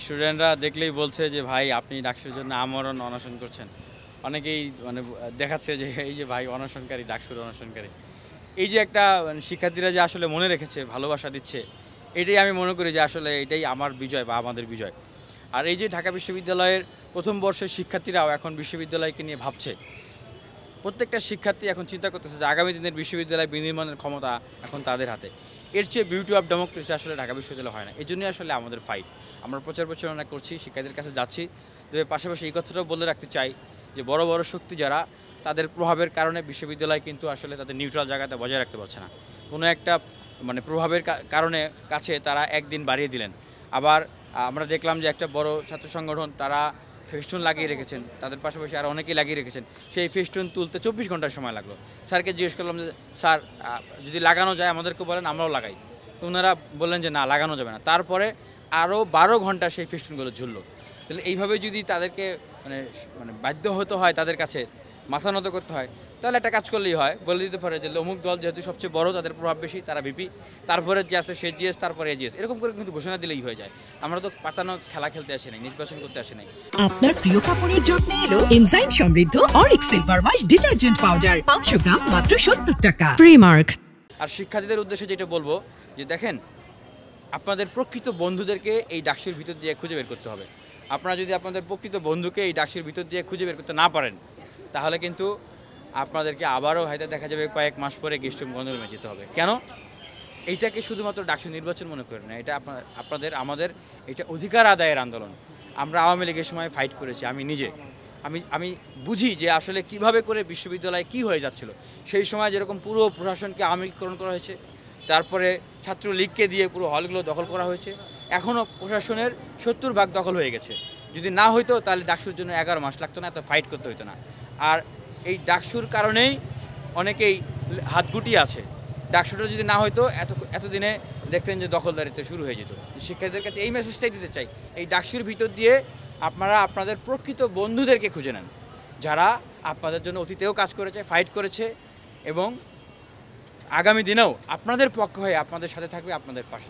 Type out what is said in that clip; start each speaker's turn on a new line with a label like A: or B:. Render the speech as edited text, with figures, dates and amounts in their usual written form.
A: স্টুডেন্টরা দেখলেই বলছে যে ভাই আপনি ডাকসুর জন্য আমরণ অনশন করছেন। অনেকেই মানে দেখাচ্ছে যে এই যে ভাই অনশনকারী, ডাকসুর অনশনকারী। এই যে একটা মানে শিক্ষার্থীরা যে আসলে মনে রেখেছে, ভালোবাসা দিচ্ছে, এটাই আমি মনে করি যে আসলে এটাই আমার বিজয় বা আমাদের বিজয়। আর এই যে ঢাকা বিশ্ববিদ্যালয়ের প্রথম বর্ষের শিক্ষার্থীরাও এখন বিশ্ববিদ্যালয়কে নিয়ে ভাবছে। প্রত্যেকটা শিক্ষার্থী এখন চিন্তা করতেছে যে আগামী দিনের বিশ্ববিদ্যালয় বিনির্মাণের ক্ষমতা এখন তাদের হাতে। এর চেয়ে বিউটি অফ ডেমোক্রেসি আসলে ঢাকা বিশ্ববিদ্যালয় হয় না। এজন্যই আসলে আমাদের ফাইট। আমরা প্রচার প্রচারণা করছি, শিক্ষার্থীদের কাছে যাচ্ছি। তবে পাশাপাশি এই কথাটাও বলে রাখতে চাই যে বড় বড় শক্তি যারা, তাদের প্রভাবের কারণে বিশ্ববিদ্যালয় কিন্তু আসলে তাদের নিউট্রাল জায়গাতে বজায় রাখতে পারছে না। কোনো একটা মানে প্রভাবের কারণে কাছে তারা একদিন বাড়িয়ে দিলেন। আবার আমরা দেখলাম যে একটা বড় ছাত্র সংগঠন তারা ফেস্টুন লাগিয়ে রেখেছেন, তাদের পাশাপাশি আরও অনেকেই লাগিয়ে রেখেছেন। সেই ফেস্টুন তুলতে 24 ঘন্টার সময় লাগলো। স্যারকে জিজ্ঞেস করলাম যে স্যার যদি লাগানো যায় আমাদেরকে বলেন, আমরাও লাগাই। তো ওনারা বললেন যে না, লাগানো যাবে না। তারপরে আরও 12 ঘন্টা সেই ফেস্টুনগুলো ঝুললো। তাহলে এইভাবে যদি তাদেরকে মানে মানে বাধ্য হতে হয়, তাদের কাছে মাথা নত করতে হয়, তাহলে একটা কাজ করলেই হয়, বলে দিতে পারে যে অমুক দল যেহেতু সবচেয়ে বড়, তাদের প্রভাব বেশি, তারা ভিপি, তারপরে যে আছে সে জিএস, তারপরে এজিএস, এরকম করে কিন্তু ঘোষণা দিলেই হয়ে যায়। আমরা তো পাতানো খেলা খেলতে আসি নাই, নির্বাচন করতে আসি নাই।
B: আপনার প্রিয় কাপড়ের যত্নে এলো এনজাইম সমৃদ্ধ Arik silver wash detergent powder 500 গ্রাম মাত্র 70 টাকা। প্রিমার্ক।
A: আর শিক্ষার্থীদের উদ্দেশ্যে যেটা বলবো যে দেখেন, আপনাদের প্রকৃত বন্ধুদেরকে এই ডাকসির ভিতর দিয়ে খুঁজে বের করতে হবে। আপনারা যদি আপনাদের প্রকৃত বন্ধুকে এই ডাকসির ভিতর দিয়ে খুঁজে বের করতে না পারেন, তাহলে কিন্তু আপনাদেরকে আবারও হয়তো দেখা যাবে কয়েক মাস পরে গেস্ট রুম গণরুমে যেতে হবে। কেন? এইটাকে শুধুমাত্র ডাকসু নির্বাচন মনে করেন না, এটা আপনাদের আমাদের এটা অধিকার আদায়ের আন্দোলন। আমরা আওয়ামী লীগের সময় ফাইট করেছি, আমি নিজে। আমি বুঝি যে আসলে কিভাবে করে বিশ্ববিদ্যালয়ে কি হয়ে যাচ্ছিল। সেই সময় যেরকম পুরো প্রশাসনকে আওয়ামীকরণ করা হয়েছে, তারপরে ছাত্রলীগকে দিয়ে পুরো হলগুলো দখল করা হয়েছে। এখনও প্রশাসনের 70% দখল হয়ে গেছে। যদি না হইতো তাহলে ডাকসুর জন্য 11 মাস লাগতো না, এত ফাইট করতে হতো না। আর এই ডাকসুর কারণেই অনেকেই হাত গুটিয়ে আছে। ডাকসুটা যদি না হয়তো এতদিনে দেখতেন যে দখলদারিত্ব শুরু হয়ে যেত। শিক্ষার্থীদের কাছে এই মেসেজটাই দিতে চাই, এই ডাকসুর ভিতর দিয়ে আপনারা আপনাদের প্রকৃত বন্ধুদেরকে খুঁজে নেন, যারা আপনাদের জন্য অতীতেও কাজ করেছে, ফাইট করেছে এবং আগামী দিনেও আপনাদের পক্ষ হয়ে আপনাদের সাথে থাকবে, আপনাদের পাশে।